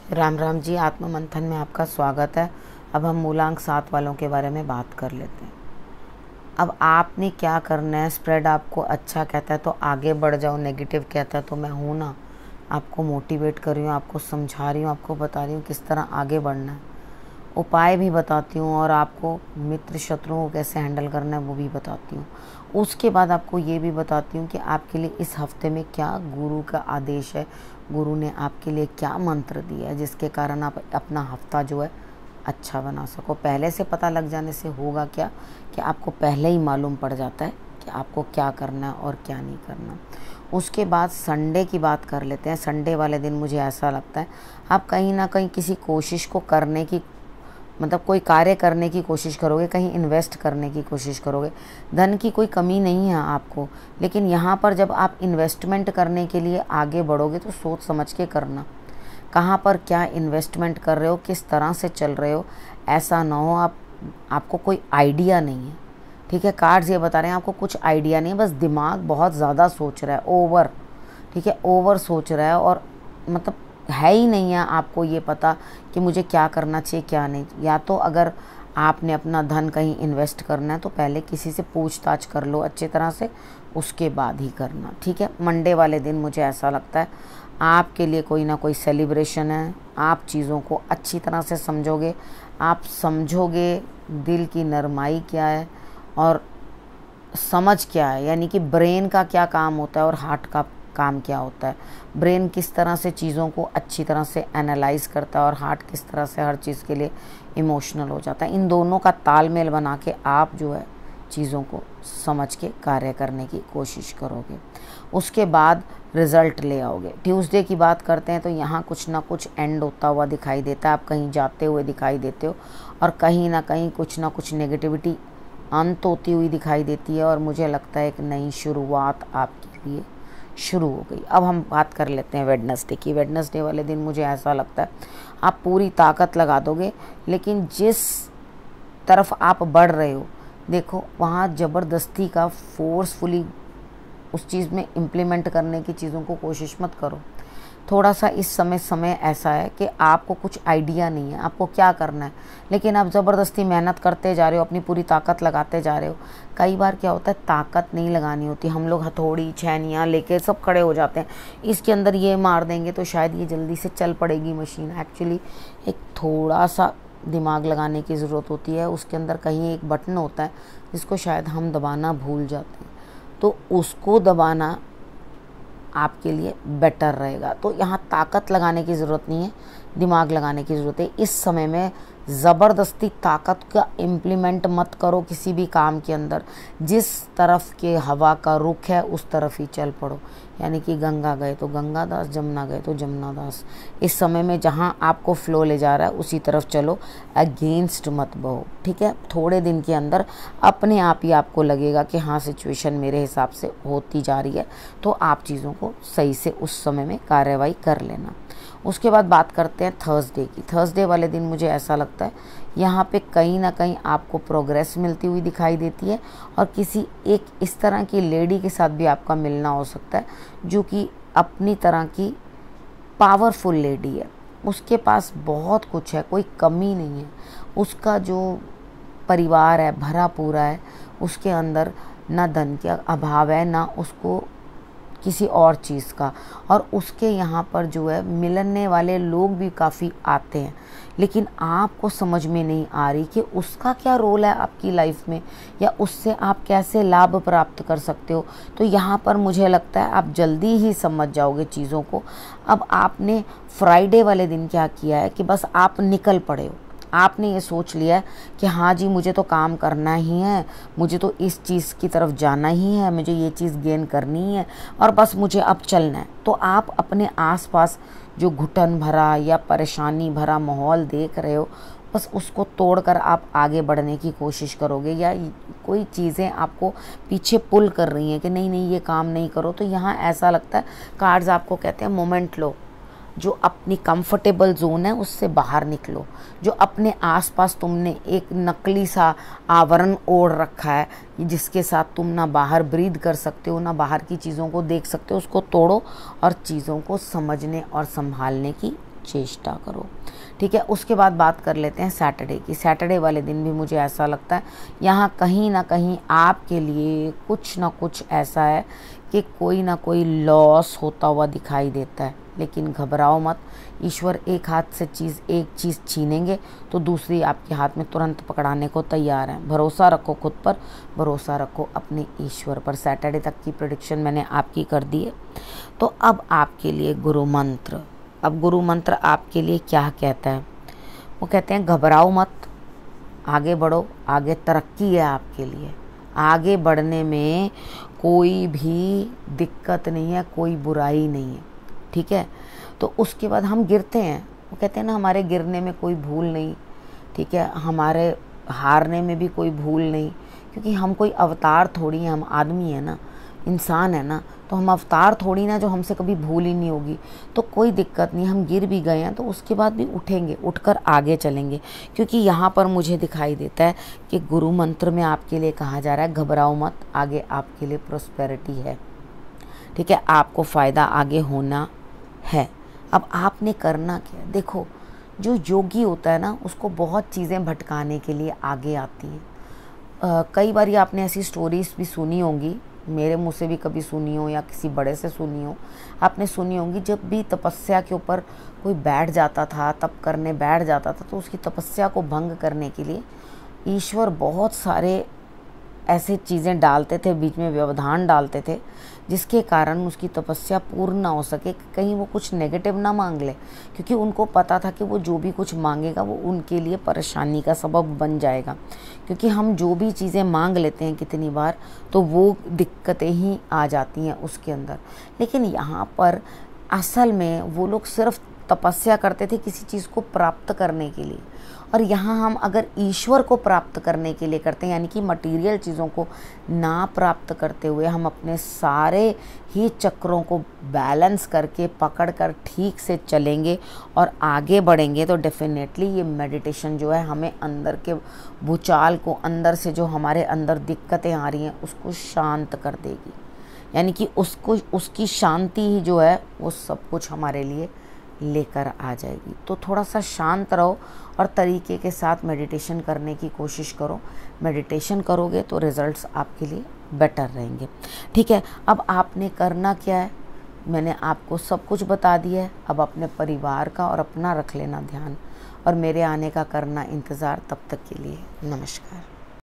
राम राम जी। आत्म मंथन में आपका स्वागत है। अब हम मूलांक 7 वालों के बारे में बात कर लेते हैं। अब आपने क्या करना है। स्प्रेड आपको अच्छा कहता है तो आगे बढ़ जाओ, नेगेटिव कहता है तो मैं हूँ ना, आपको मोटिवेट कर रही हूँ, आपको समझा रही हूँ, आपको बता रही हूँ किस तरह आगे बढ़ना है। उपाय भी बताती हूँ और आपको मित्र शत्रुओं को कैसे हैंडल करना है वो भी बताती हूँ। उसके बाद आपको ये भी बताती हूँ कि आपके लिए इस हफ्ते में क्या गुरु का आदेश है, गुरु ने आपके लिए क्या मंत्र दिया है जिसके कारण आप अपना हफ्ता जो है अच्छा बना सको। पहले से पता लग जाने से होगा क्या कि आपको पहले ही मालूम पड़ जाता है कि आपको क्या करना है और क्या नहीं करना। उसके बाद संडे की बात कर लेते हैं। संडे वाले दिन मुझे ऐसा लगता है आप कहीं ना कहीं किसी कोशिश को करने की, मतलब कोई कार्य करने की कोशिश करोगे, कहीं इन्वेस्ट करने की कोशिश करोगे। धन की कोई कमी नहीं है आपको, लेकिन यहाँ पर जब आप इन्वेस्टमेंट करने के लिए आगे बढ़ोगे तो सोच समझ के करना। कहाँ पर क्या इन्वेस्टमेंट कर रहे हो, किस तरह से चल रहे हो। ऐसा ना हो आपको कोई आइडिया नहीं है। ठीक है, कार्ड्स ये बता रहे हैं आपको कुछ आइडिया नहीं है, बस दिमाग बहुत ज़्यादा सोच रहा है, ओवर। ठीक है, ओवर सोच रहा है और मतलब है ही नहीं है आपको ये पता कि मुझे क्या करना चाहिए क्या नहीं। या तो अगर आपने अपना धन कहीं इन्वेस्ट करना है तो पहले किसी से पूछताछ कर लो अच्छी तरह से, उसके बाद ही करना। ठीक है, मंडे वाले दिन मुझे ऐसा लगता है आपके लिए कोई ना कोई सेलिब्रेशन है। आप चीज़ों को अच्छी तरह से समझोगे, आप समझोगे दिल की नरमाई क्या है और समझ क्या है, यानी कि ब्रेन का क्या काम होता है और हार्ट का काम क्या होता है। ब्रेन किस तरह से चीज़ों को अच्छी तरह से एनालाइज करता है और हार्ट किस तरह से हर चीज़ के लिए इमोशनल हो जाता है। इन दोनों का तालमेल बना के आप जो है चीज़ों को समझ के कार्य करने की कोशिश करोगे, उसके बाद रिज़ल्ट ले आओगे। ट्यूसडे की बात करते हैं तो यहाँ कुछ ना कुछ एंड होता हुआ दिखाई देता है, आप कहीं जाते हुए दिखाई देते हो और कहीं ना कहीं कुछ ना कुछ नेगेटिविटी अंत होती हुई दिखाई देती है और मुझे लगता है एक नई शुरुआत आपके लिए शुरू हो गई। अब हम बात कर लेते हैं वेडनेसडे की। वेडनेसडे वाले दिन मुझे ऐसा लगता है आप पूरी ताकत लगा दोगे, लेकिन जिस तरफ आप बढ़ रहे हो देखो वहाँ ज़बरदस्ती का फोर्सफुली उस चीज़ में इम्प्लीमेंट करने की चीज़ों को कोशिश मत करो। थोड़ा सा इस समय ऐसा है कि आपको कुछ आइडिया नहीं है आपको क्या करना है, लेकिन आप ज़बरदस्ती मेहनत करते जा रहे हो, अपनी पूरी ताकत लगाते जा रहे हो। कई बार क्या होता है ताकत नहीं लगानी होती, हम लोग हथौड़ी छैनियाँ लेके सब खड़े हो जाते हैं, इसके अंदर ये मार देंगे तो शायद ये जल्दी से चल पड़ेगी मशीन। एक्चुअली एक थोड़ा सा दिमाग लगाने की ज़रूरत होती है। उसके अंदर कहीं एक बटन होता है जिसको शायद हम दबाना भूल जाते हैं, तो उसको दबाना आपके लिए बेटर रहेगा। तो यहाँ ताकत लगाने की ज़रूरत नहीं है, दिमाग लगाने की ज़रूरत है। इस समय में ज़बरदस्ती ताकत का इम्प्लीमेंट मत करो किसी भी काम के अंदर। जिस तरफ के हवा का रुख है उस तरफ ही चल पड़ो, यानी कि गंगा गए तो गंगा दास, जमुना गए तो जमुना दास। इस समय में जहाँ आपको फ्लो ले जा रहा है उसी तरफ चलो, अगेंस्ट मत बहो। ठीक है, थोड़े दिन के अंदर अपने आप ही आपको लगेगा कि हाँ सिचुएशन मेरे हिसाब से होती जा रही है, तो आप चीज़ों को सही से उस समय में कार्रवाई कर लेना। उसके बाद बात करते हैं थर्सडे की। थर्सडे वाले दिन मुझे ऐसा लगता है यहाँ पे कहीं ना कहीं आपको प्रोग्रेस मिलती हुई दिखाई देती है और किसी एक इस तरह की लेडी के साथ भी आपका मिलना हो सकता है जो कि अपनी तरह की पावरफुल लेडी है। उसके पास बहुत कुछ है, कोई कमी नहीं है। उसका जो परिवार है भरा पूरा है, उसके अंदर ना धन का अभाव है ना उसको किसी और चीज़ का, और उसके यहाँ पर जो है मिलने वाले लोग भी काफ़ी आते हैं, लेकिन आपको समझ में नहीं आ रही कि उसका क्या रोल है आपकी लाइफ में या उससे आप कैसे लाभ प्राप्त कर सकते हो। तो यहाँ पर मुझे लगता है आप जल्दी ही समझ जाओगे चीज़ों को। अब आपने फ्राइडे वाले दिन क्या किया है कि बस आप निकल पड़े हो, आपने ये सोच लिया है कि हाँ जी मुझे तो काम करना ही है, मुझे तो इस चीज़ की तरफ जाना ही है, मुझे ये चीज़ गेन करनी है और बस मुझे अब चलना है। तो आप अपने आसपास जो घुटन भरा या परेशानी भरा माहौल देख रहे हो बस उसको तोड़कर आप आगे बढ़ने की कोशिश करोगे, या कोई चीज़ें आपको पीछे पुल कर रही हैं कि नहीं नहीं ये काम नहीं करो। तो यहाँ ऐसा लगता है कार्ड्स आपको कहते हैं मोमेंट लो, जो अपनी कंफर्टेबल जोन है उससे बाहर निकलो। जो अपने आसपास तुमने एक नकली सा आवरण ओढ़ रखा है जिसके साथ तुम ना बाहर ब्रीद कर सकते हो ना बाहर की चीज़ों को देख सकते हो, उसको तोड़ो और चीज़ों को समझने और संभालने की चेष्टा करो। ठीक है, उसके बाद बात कर लेते हैं सैटरडे की। सैटरडे वाले दिन भी मुझे ऐसा लगता है यहाँ कहीं ना कहीं आपके लिए कुछ ना कुछ ऐसा है कि कोई ना कोई लॉस होता हुआ दिखाई देता है, लेकिन घबराओ मत। ईश्वर एक हाथ से एक चीज़ छीनेंगे तो दूसरी आपके हाथ में तुरंत पकड़ाने को तैयार है। भरोसा रखो खुद पर, भरोसा रखो अपने ईश्वर पर। सैटरडे तक की प्रेडिक्शन मैंने आपकी कर दी है। तो अब आपके लिए गुरु मंत्र। अब गुरु मंत्र आपके लिए क्या कहता है? वो कहते हैं घबराओ मत, आगे बढ़ो, आगे तरक्की है आपके लिए। आगे बढ़ने में कोई भी दिक्कत नहीं है, कोई बुराई नहीं है। ठीक है, तो उसके बाद हम गिरते हैं, वो कहते हैं ना हमारे गिरने में कोई भूल नहीं। ठीक है, हमारे हारने में भी कोई भूल नहीं, क्योंकि हम कोई अवतार थोड़ी हैं, हम आदमी हैं ना, इंसान है ना, तो हम अवतार थोड़ी ना जो हमसे कभी भूल ही नहीं होगी। तो कोई दिक्कत नहीं, हम गिर भी गए हैं तो उसके बाद भी उठेंगे, उठकर आगे चलेंगे। क्योंकि यहाँ पर मुझे दिखाई देता है कि गुरु मंत्र में आपके लिए कहा जा रहा है घबराओ मत, आगे आपके लिए प्रोस्पेरिटी है। ठीक है, आपको फ़ायदा आगे होना है। अब आपने करना क्या? देखो, जो योगी होता है ना उसको बहुत चीज़ें भटकाने के लिए आगे आती हैं। कई बार आपने ऐसी स्टोरीज भी सुनी होंगी, मेरे मुँह से भी कभी सुनी हो या किसी बड़े से सुनी हो, आपने सुनी होंगी जब भी तपस्या के ऊपर कोई बैठ जाता था, तप करने बैठ जाता था, तो उसकी तपस्या को भंग करने के लिए ईश्वर बहुत सारे ऐसे चीज़ें डालते थे, बीच में व्यवधान डालते थे, जिसके कारण उसकी तपस्या पूर्ण ना हो सके, कहीं वो कुछ नेगेटिव ना मांग ले। क्योंकि उनको पता था कि वो जो भी कुछ मांगेगा वो उनके लिए परेशानी का सबब बन जाएगा। क्योंकि हम जो भी चीज़ें मांग लेते हैं कितनी बार, तो वो दिक्कतें ही आ जाती हैं उसके अंदर। लेकिन यहाँ पर असल में वो लोग सिर्फ तपस्या करते थे किसी चीज़ को प्राप्त करने के लिए, और यहाँ हम अगर ईश्वर को प्राप्त करने के लिए करते हैं, यानी कि मटेरियल चीज़ों को ना प्राप्त करते हुए हम अपने सारे ही चक्रों को बैलेंस करके पकड़ कर ठीक से चलेंगे और आगे बढ़ेंगे, तो डेफिनेटली ये मेडिटेशन जो है हमें अंदर के भूचाल को, अंदर से जो हमारे अंदर दिक्कतें आ रही हैं उसको शांत कर देगी। यानी कि उसकी शांति ही जो है वो सब कुछ हमारे लिए लेकर आ जाएगी। तो थोड़ा सा शांत रहो और तरीके के साथ मेडिटेशन करने की कोशिश करो। मेडिटेशन करोगे तो रिजल्ट्स आपके लिए बेटर रहेंगे। ठीक है, अब आपने करना क्या है, मैंने आपको सब कुछ बता दिया है। अब अपने परिवार का और अपना रख लेना ध्यान, और मेरे आने का करना इंतज़ार। तब तक के लिए नमस्कार।